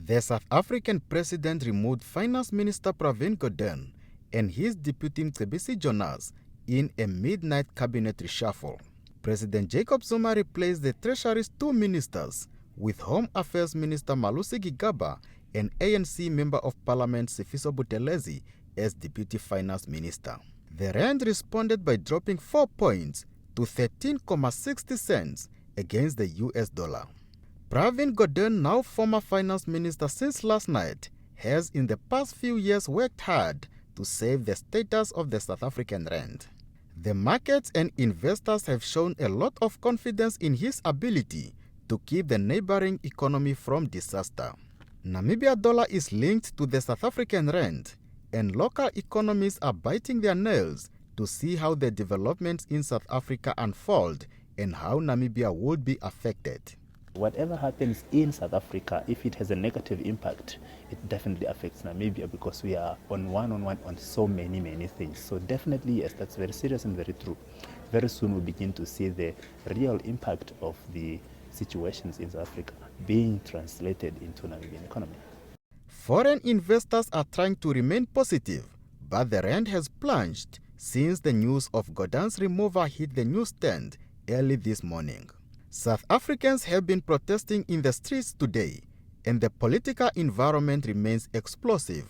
The South African president removed Finance Minister Pravin Gordhan and his deputy Mcebisi Jonas in a midnight cabinet reshuffle. President Jacob Zuma replaced the Treasury's two ministers with Home Affairs Minister Malusi Gigaba and ANC Member of Parliament Sifiso Buthelezi as Deputy Finance Minister. The rand responded by dropping 4 points to 13.60 cents against the US dollar. Pravin Gordhan, now former finance minister since last night, has in the past few years worked hard to save the status of the South African rand. The markets and investors have shown a lot of confidence in his ability to keep the neighboring economy from disaster. Namibia dollar is linked to the South African rand, and local economists are biting their nails to see how the developments in South Africa unfold and how Namibia would be affected. Whatever happens in South Africa, if it has a negative impact, it definitely affects Namibia because we are on one-on-one on so many things. So definitely, yes, that's very serious and very true. Very soon we'll begin to see the real impact of the situations in South Africa being translated into Namibian economy. Foreign investors are trying to remain positive, but the rand has plunged since the news of Gordhan's removal hit the newsstand early this morning. South Africans have been protesting in the streets today, and the political environment remains explosive.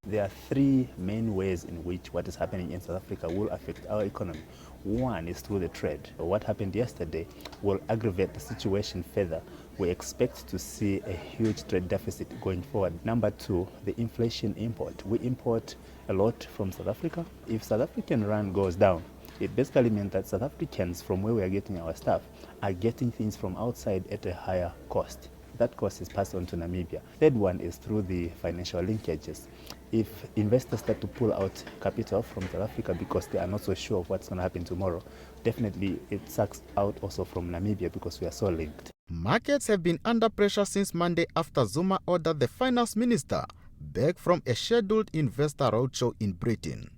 There are three main ways in which what is happening in South Africa will affect our economy. One is through the trade. What happened yesterday will aggravate the situation further. We expect to see a huge trade deficit going forward. Number two, the inflation import. We import a lot from South Africa. If South African rand goes down, it basically means that South Africans, from where we are getting our stuff, are getting things from outside at a higher cost. That cost is passed on to Namibia. Third one is through the financial linkages. If investors start to pull out capital from South Africa because they are not so sure of what's going to happen tomorrow, definitely it sucks out also from Namibia because we are so linked. Markets have been under pressure since Monday after Zuma ordered the finance minister back from a scheduled investor roadshow in Britain.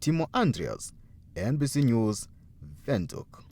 Timo Andreas, NBC News, Windhoek.